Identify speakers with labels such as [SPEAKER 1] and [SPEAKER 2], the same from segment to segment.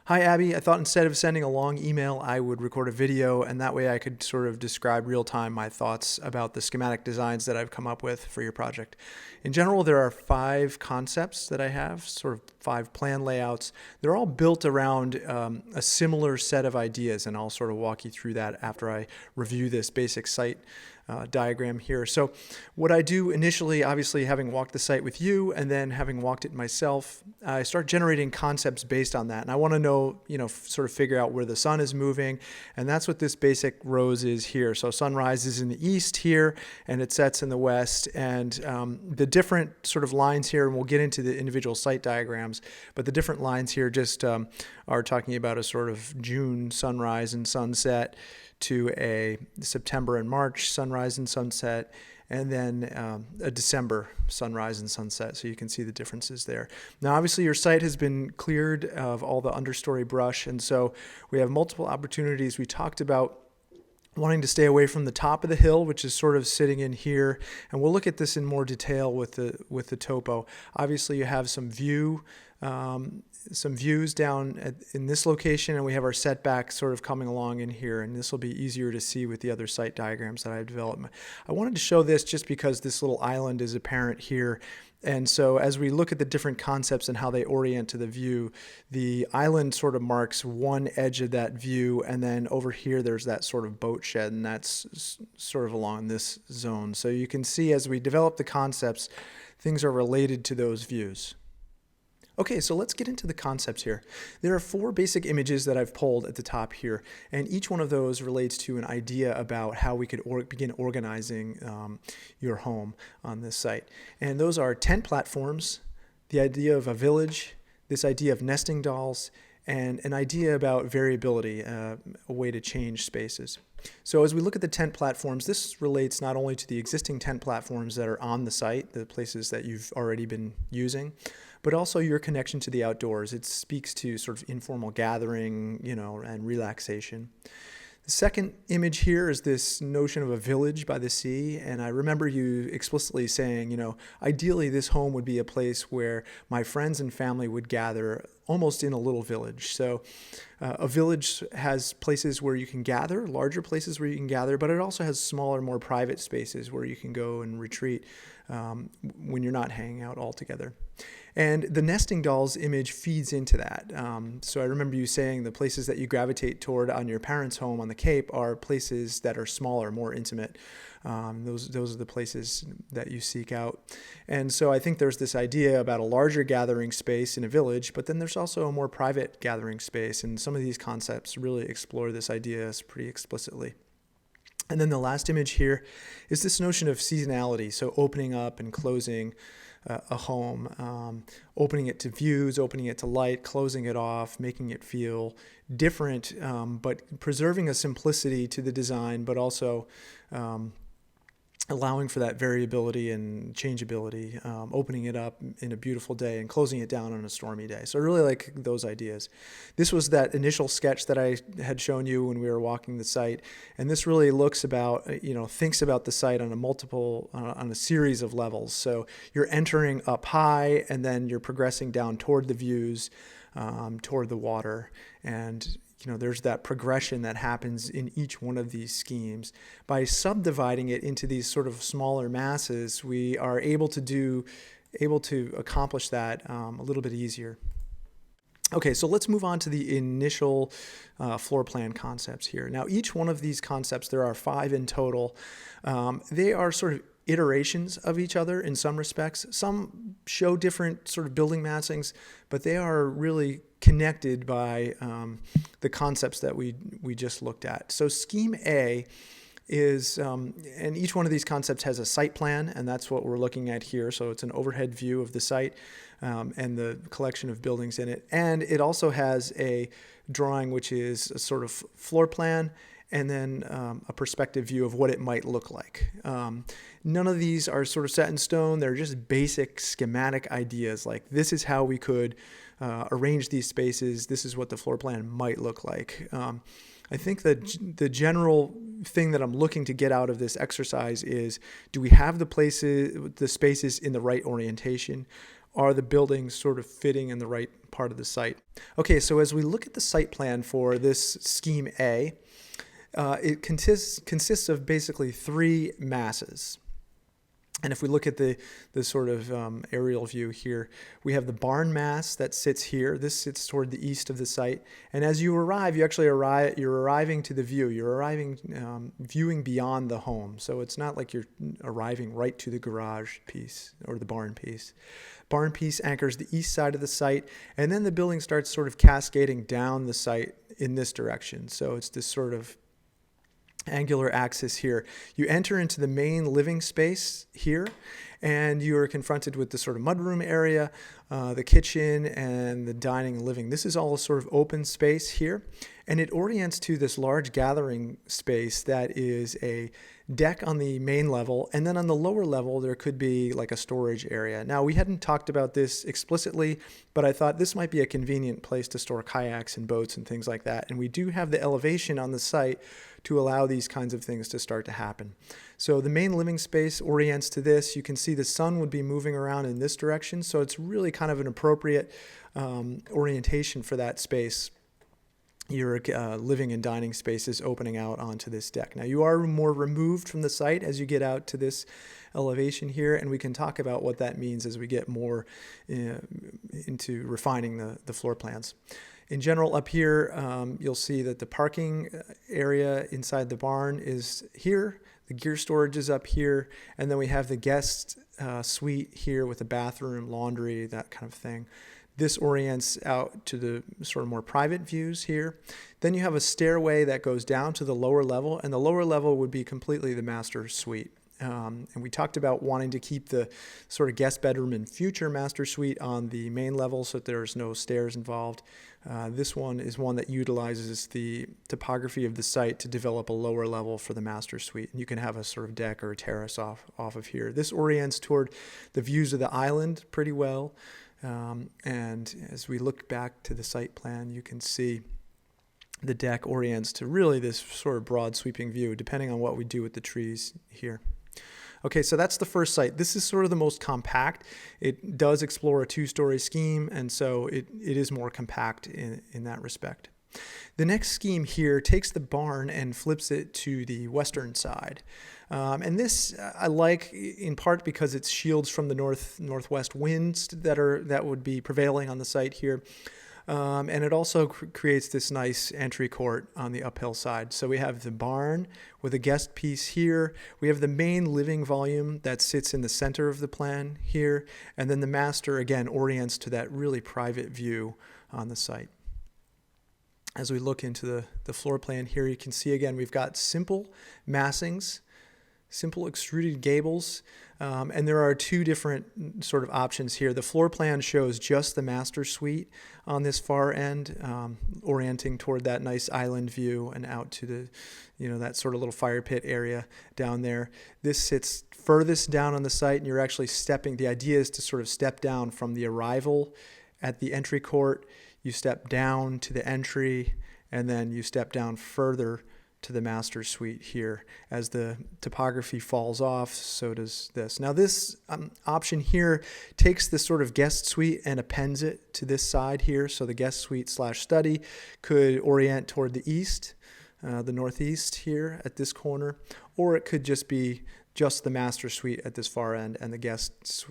[SPEAKER 1] Hi, Abby. I thought instead of sending a long email, I would record a video, and that way I could sort of describe real time my thoughts about the schematic designs that I've come up with for your project. In general, there are 5 concepts that I have, sort of 5 plan layouts. They're all built around a similar set of ideas, and I'll sort of walk you through that after I review this basic site diagram here. So what I do initially, obviously having walked the site with you and then having walked it myself, I start generating concepts based on that. And I want to know, sort of figure out where the sun is moving. And that's what this basic rose is here. So sunrise is in the east here and it sets in the west. And the different sort of lines here, and we'll get into the individual site diagrams, but the different lines here just are talking about a sort of June sunrise and sunset to a September and March sunrise and sunset, and then a December sunrise and sunset. So you can see the differences there. Now, obviously, your site has been cleared of all the understory brush, and so we have multiple opportunities. We talked about wanting to stay away from the top of the hill, which is sort of sitting in here, and we'll look at this in more detail with the topo. Obviously, you have some views down in this location, and we have our setback sort of coming along in here, and this will be easier to see with the other site diagrams that I've developed. I wanted to show this just because this little island is apparent here. And so as we look at the different concepts and how they orient to the view, the island sort of marks one edge of that view, and then over here there's that sort of boat shed, and that's sort of along this zone. So you can see as we develop the concepts, things are related to those views. Okay, so let's get into the concepts here. There are 4 basic images that I've pulled at the top here, and each one of those relates to an idea about how we could begin organizing your home on this site. And those are tent platforms, the idea of a village, this idea of nesting dolls, and an idea about variability, a way to change spaces. So as we look at the tent platforms, this relates not only to the existing tent platforms that are on the site, the places that you've already been using, but also your connection to the outdoors. It speaks to sort of informal gathering, and relaxation. The second image here is this notion of a village by the sea, and I remember you explicitly saying, ideally this home would be a place where my friends and family would gather almost in a little village. So a village has places where you can gather, larger places where you can gather, but it also has smaller, more private spaces where you can go and retreat when you're not hanging out all together. And the nesting dolls image feeds into that. So I remember you saying the places that you gravitate toward on your parents' home on the Cape are places that are smaller, more intimate. Those are the places that you seek out. And so I think there's this idea about a larger gathering space in a village, but then there's also a more private gathering space. And some of these concepts really explore this idea pretty explicitly. And then the last image here is this notion of seasonality. So opening up and closing a home, opening it to views, opening it to light, closing it off, making it feel different, but preserving a simplicity to the design, but also allowing for that variability and changeability, opening it up in a beautiful day and closing it down on a stormy day. So I really like those ideas. This was that initial sketch that I had shown you when we were walking the site, and this really looks about, thinks about the site on a series of levels. So you're entering up high, and then you're progressing down toward the views, toward the water, and there's that progression that happens in each one of these schemes. By subdividing it into these sort of smaller masses, we are able to accomplish that a little bit easier. Okay, so let's move on to the initial floor plan concepts here. Now, each one of these concepts, there are 5 in total. They are sort of iterations of each other in some respects. Some show different sort of building massings, but they are really connected by the concepts that we just looked at. So scheme A is, and each one of these concepts has a site plan, and that's what we're looking at here. So it's an overhead view of the site and the collection of buildings in it. And it also has a drawing, which is a sort of floor plan, and then a perspective view of what it might look like. None of these are sort of set in stone. They're just basic schematic ideas, like this is how we could arrange these spaces. This is what the floor plan might look like. I think that the general thing that I'm looking to get out of this exercise is, do we have the spaces in the right orientation? are the buildings sort of fitting in the right part of the site? Okay, so as we look at the site plan for this scheme A, it consists of basically 3 masses. And if we look at the sort of aerial view here, we have the barn mass that sits here. This sits toward the east of the site. And as you arrive, you're arriving to the view. You're arriving, viewing beyond the home. So it's not like you're arriving right to the garage piece or the barn piece. Barn piece anchors the east side of the site, and then the building starts sort of cascading down the site in this direction. So it's this sort of angular axis here. You enter into the main living space here, and you are confronted with the sort of mudroom area, the kitchen, and the dining and living. This is all sort of open space here, and it orients to this large gathering space that is a deck on the main level, and then on the lower level there could be like a storage area. Now, we hadn't talked about this explicitly, but I thought this might be a convenient place to store kayaks and boats and things like that, and we do have the elevation on the site to allow these kinds of things to start to happen. So the main living space orients to this. You can see the sun would be moving around in this direction, so it's really kind of an appropriate orientation for that space. Your living and dining space is opening out onto this deck. Now, you are more removed from the site as you get out to this elevation here, and we can talk about what that means as we get more into refining the floor plans. In general, up here, you'll see that the parking area inside the barn is here. The gear storage is up here. And then we have the guest suite here with a bathroom, laundry, that kind of thing. This orients out to the sort of more private views here. Then you have a stairway that goes down to the lower level, and the lower level would be completely the master suite. And we talked about wanting to keep the sort of guest bedroom and future master suite on the main level so that there's no stairs involved. This one is one that utilizes the topography of the site to develop a lower level for the master suite. And you can have a sort of deck or a terrace off of here. This orients toward the views of the island pretty well. And as we look back to the site plan, you can see the deck orients to really this sort of broad sweeping view, depending on what we do with the trees here. Okay, so that's the first site. This is sort of the most compact. It does explore a 2-story scheme, and so it is more compact in that respect. The next scheme here takes the barn and flips it to the western side. And this I like in part because it shields from the northwest winds that would be prevailing on the site here. And it also creates this nice entry court on the uphill side. So we have the barn with a guest piece here. We have the main living volume that sits in the center of the plan here. And then the master, again, orients to that really private view on the site. As we look into the floor plan here, you can see, again, we've got simple massings, simple extruded gables, and there are 2 different sort of options here. The floor plan shows just the master suite on this far end, orienting toward that nice island view and out to the, that sort of little fire pit area down there. This sits furthest down on the site, and you're actually the idea is to sort of step down from the arrival at the entry court. You step down to the entry, and then you step down further to the master suite here. As the topography falls off, so does this. Now this option here takes this sort of guest suite and appends it to this side here. So the guest suite / study could orient toward the east, the northeast here at this corner, or it could just be just the master suite at this far end, and the guest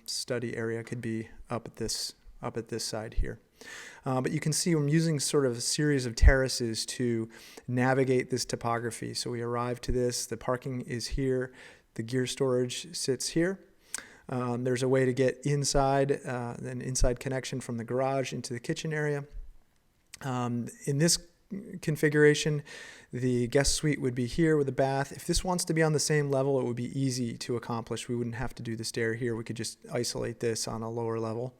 [SPEAKER 1] study area could be up at this side here. But you can see I'm using sort of a series of terraces to navigate this topography. So we arrive to this, the parking is here, the gear storage sits here. There's a way to get inside, an inside connection from the garage into the kitchen area. In this configuration, the guest suite would be here with a bath. If this wants to be on the same level, it would be easy to accomplish. We wouldn't have to do the stair here. We could just isolate this on a lower level.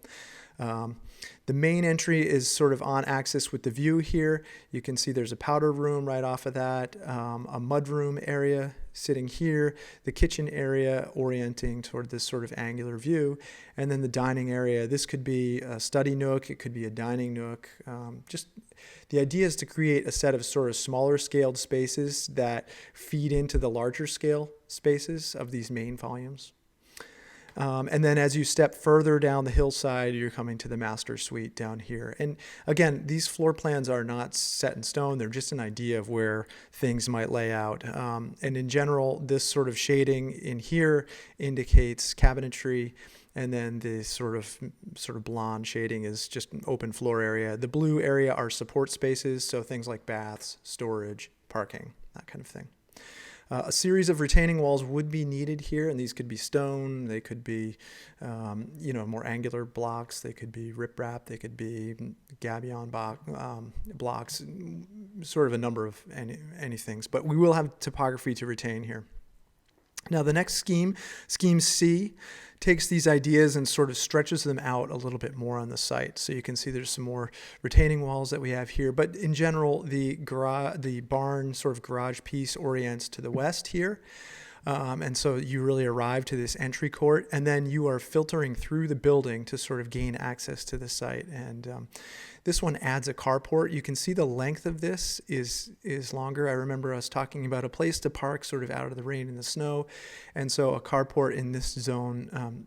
[SPEAKER 1] The main entry is sort of on axis with the view here. You can see there's a powder room right off of that, a mudroom area sitting here, the kitchen area orienting toward this sort of angular view, and then the dining area. This could be a study nook, it could be a dining nook. Just the idea is to create a set of sort of smaller scaled spaces that feed into the larger scale spaces of these main volumes. And then as you step further down the hillside, you're coming to the master suite down here. And again, these floor plans are not set in stone. They're just an idea of where things might lay out. And in general, this sort of shading in here indicates cabinetry. And then the sort of blonde shading is just an open floor area. The blue area are support spaces, so things like baths, storage, parking, that kind of thing. A series of retaining walls would be needed here, and these could be stone, they could be, more angular blocks, they could be riprap, they could be gabion blocks, sort of a number of any things. But we will have topography to retain here. Now the next scheme, Scheme C, takes these ideas and sort of stretches them out a little bit more on the site. So you can see there's some more retaining walls that we have here. But in general, the barn sort of garage piece orients to the west here. And so you really arrive to this entry court, and then you are filtering through the building to sort of gain access to the site. And this one adds a carport. You can see the length of this is longer. I remember us talking about a place to park sort of out of the rain and the snow. And so a carport in this zone,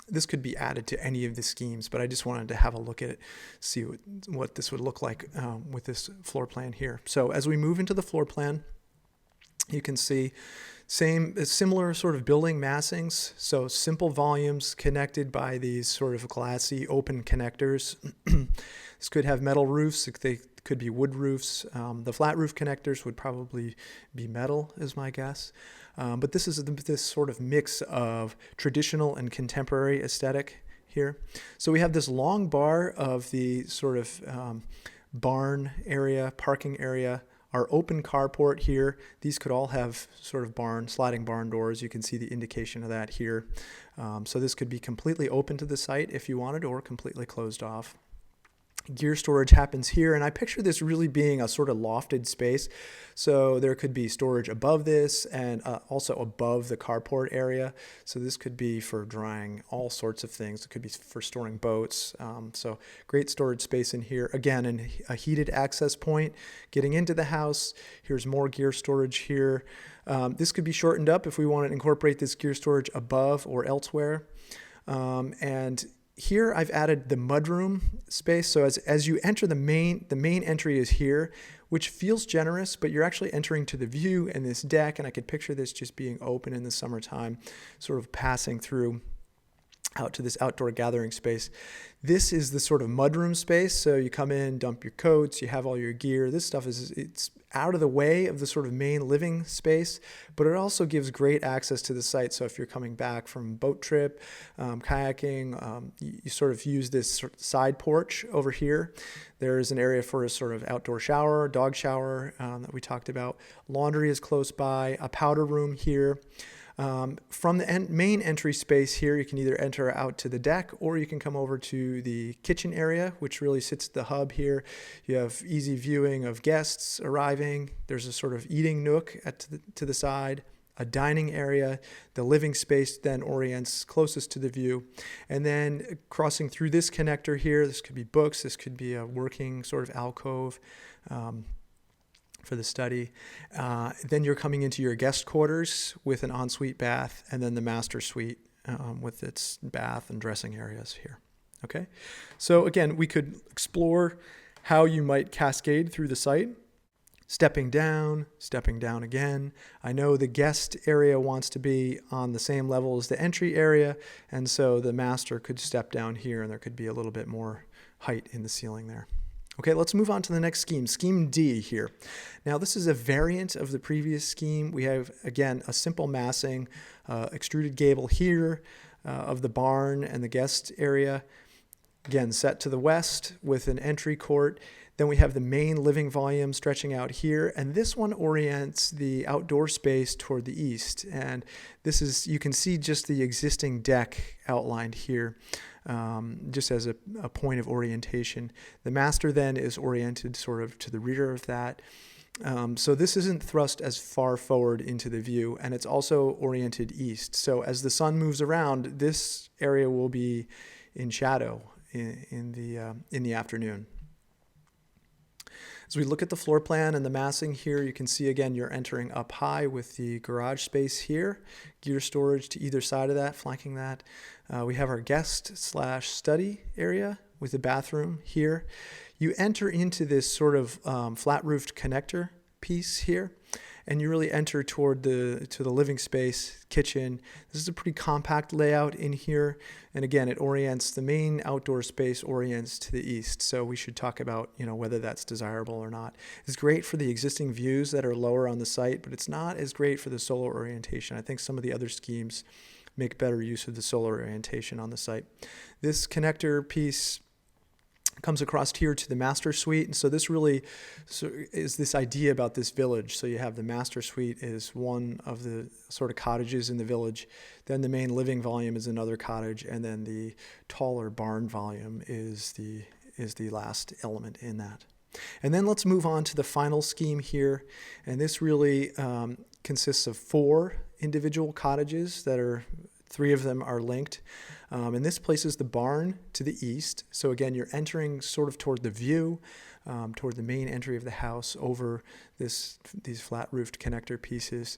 [SPEAKER 1] this could be added to any of the schemes, but I just wanted to have a look at it, see what this would look like with this floor plan here. So as we move into the floor plan, you can see similar sort of building massings, so simple volumes connected by these sort of glassy open connectors. This could have metal roofs, they could be wood roofs. The flat roof connectors would probably be metal, is my guess. But this is this sort of mix of traditional and contemporary aesthetic here. So we have this long bar of the sort of barn area, parking area. Our open carport here, these could all have sort of sliding barn doors. You can see the indication of that here. So this could be completely open to the site if you wanted, or completely closed off. Gear storage happens here, and I picture this really being a sort of lofted space. So there could be storage above this and also above the carport area. So this could be for drying all sorts of things. It could be for storing boats. So great storage space in here. Again, a heated access point getting into the house. Here's more gear storage here. This could be shortened up if we want to incorporate this gear storage above or elsewhere. And here I've added the mudroom space. So as you enter the main entry is here, which feels generous, but you're actually entering to the view and this deck, and I could picture this just being open in the summertime, sort of passing through out to this outdoor gathering space. This is the sort of mudroom space. So you come in, dump your coats, you have all your gear. This stuff it's out of the way of the sort of main living space, but it also gives great access to the site. So if you're coming back from a boat trip, kayaking, you sort of use this side porch over here. There's an area for a sort of outdoor shower, dog shower that we talked about. Laundry is close by, a powder room here. From the main entry space here, you can either enter out to the deck, or you can come over to the kitchen area, which really sits at the hub here. You have easy viewing of guests arriving. There's a sort of eating nook to the side, a dining area. The living space then orients closest to the view. And then crossing through this connector here, this could be books, this could be a working sort of alcove for the study. Then you're coming into your guest quarters with an ensuite bath, and then the master suite with its bath and dressing areas here. Okay, so again, we could explore how you might cascade through the site, stepping down again. I know the guest area wants to be on the same level as the entry area, and so the master could step down here, and there could be a little bit more height in the ceiling there. Okay, let's move on to the next scheme, Scheme D here. Now, this is a variant of the previous scheme. We have, again, a simple massing, extruded gable here of the barn and the guest area. Again, set to the west with an entry court. Then we have the main living volume stretching out here, and this one orients the outdoor space toward the east. And this is, you can see just the existing deck outlined here, just as a point of orientation. The master then is oriented sort of to the rear of that. So this isn't thrust as far forward into the view, and it's also oriented east. So as the sun moves around, this area will be in shadow in the afternoon. As we look at the floor plan and the massing here, you can see again you're entering up high with the garage space here, gear storage to either side of that, flanking that. We have our guest/study area with the bathroom here. You enter into this sort of flat-roofed connector piece here, and you really enter toward to the living space, kitchen. This is a pretty compact layout in here, and again, it orients the main outdoor space orients to the east. So we should talk about whether that's desirable or not. It's great for the existing views that are lower on the site, but it's not as great for the solar orientation. I think some of the other schemes make better use of the solar orientation on the site. This connector piece comes across here to the master suite, and so this really is this idea about this village. So you have the master suite is one of the sort of cottages in the village, then the main living volume is another cottage, and then the taller barn volume is the last element in that. And then let's move on to the final scheme here, and this really consists of 4 individual cottages that are 3 of them are linked. And this places the barn to the east. So again, you're entering sort of toward the view, toward the main entry of the house over these flat-roofed connector pieces,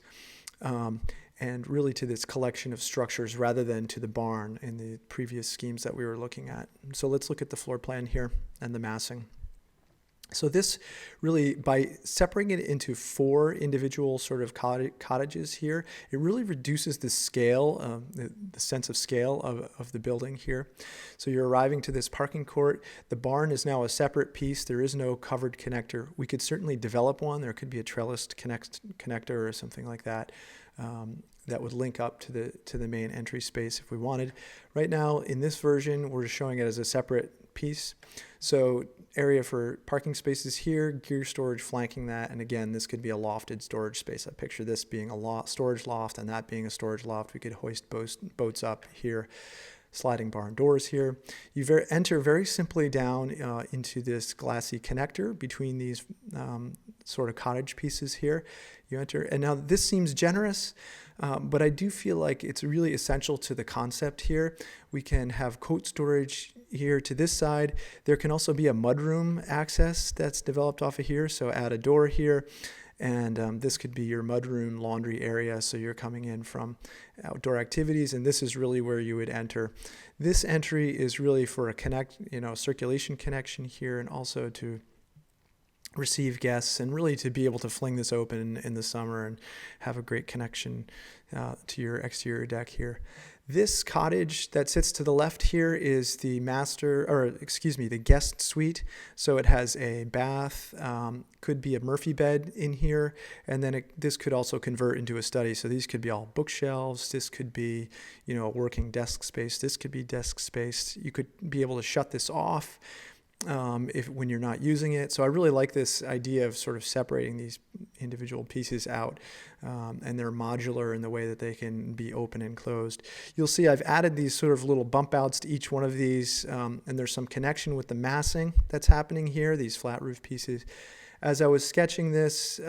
[SPEAKER 1] and really to this collection of structures rather than to the barn in the previous schemes that we were looking at. So let's look at the floor plan here and the massing. So this really, by separating it into 4 individual sort of cottages here, it really reduces the scale, the sense of scale of the building here. So you're arriving to this parking court. The barn is now a separate piece. There is no covered connector. We could certainly develop one. There could be a trellised connector or something like that. That would link up to the main entry space if we wanted. Right now, in this version, we're just showing it as a separate piece. So area for parking spaces here, gear storage flanking that, and again, this could be a lofted storage space. I picture this being a storage loft and that being a storage loft. We could hoist boats up here, sliding barn doors here. You enter very simply down into this glassy connector between these sort of cottage pieces here. You enter, and now this seems generous, but I do feel like it's really essential to the concept here. We can have coat storage here to this side. There can also be a mudroom access that's developed off of here, so add a door here, and this could be your mudroom laundry area, so you're coming in from outdoor activities, and this is really where you would enter. This entry is really for a circulation connection here, and also to receive guests, and really to be able to fling this open in the summer and have a great connection to your exterior deck here. This cottage that sits to the left here is the the guest suite. So it has a bath, could be a Murphy bed in here, and then this could also convert into a study. So these could be all bookshelves. This could be, a working desk space. This could be desk space. You could be able to shut this off when you're not using it. So I really like this idea of sort of separating these individual pieces out, and they're modular in the way that they can be open and closed. You'll see I've added these sort of little bump outs to each one of these, and there's some connection with the massing that's happening here, these flat roof pieces. As I was sketching this,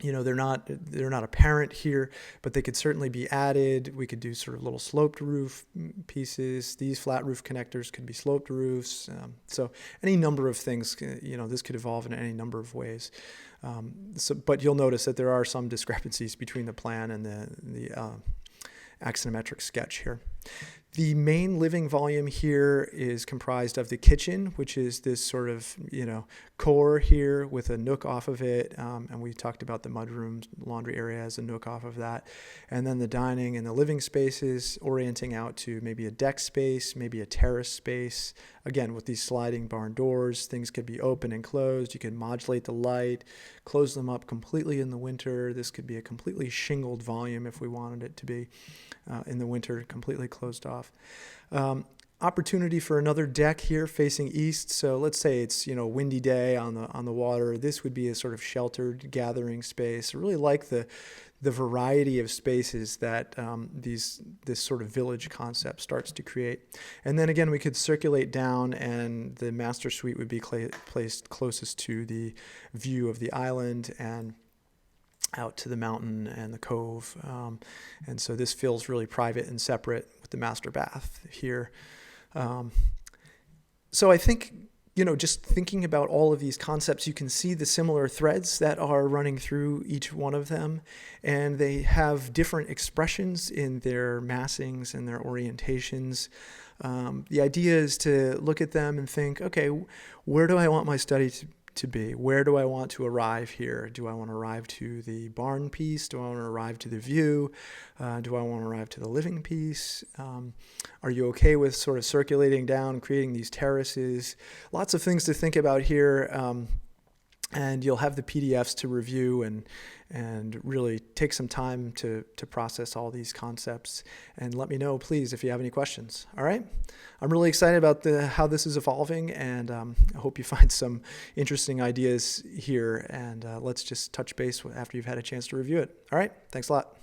[SPEAKER 1] they're not apparent here, but they could certainly be added. We could do sort of little sloped roof pieces. These flat roof connectors could be sloped roofs. So any number of things, this could evolve in any number of ways. But you'll notice that there are some discrepancies between the plan and the axonometric sketch here. The main living volume here is comprised of the kitchen, which is this sort of, core here with a nook off of it. And we talked about the mudroom laundry area as a nook off of that. And then the dining and the living spaces orienting out to maybe a deck space, maybe a terrace space. Again, with these sliding barn doors, things could be open and closed. You can modulate the light, close them up completely in the winter. This could be a completely shingled volume if we wanted it to be in the winter, completely closed off. Opportunity for another deck here facing east. So let's say it's a windy day on the water. This would be a sort of sheltered gathering space. I really like the variety of spaces that this sort of village concept starts to create. And then again, we could circulate down, and the master suite would be placed closest to the view of the island and out to the mountain and the cove. And so this feels really private and separate with the master bath here. So I think just thinking about all of these concepts, you can see the similar threads that are running through each one of them, and they have different expressions in their massings and their orientations. The idea is to look at them and think, okay, where do I want my study to be? Where do I want to arrive here? Do I want to arrive to the barn piece? Do I want to arrive to the view? Do I want to arrive to the living piece? Are you okay with sort of circulating down, creating these terraces? Lots of things to think about here. And you'll have the PDFs to review and really take some time to process all these concepts. And let me know, please, if you have any questions. All right? I'm really excited about how this is evolving, and I hope you find some interesting ideas here. And let's just touch base after you've had a chance to review it. All right? Thanks a lot.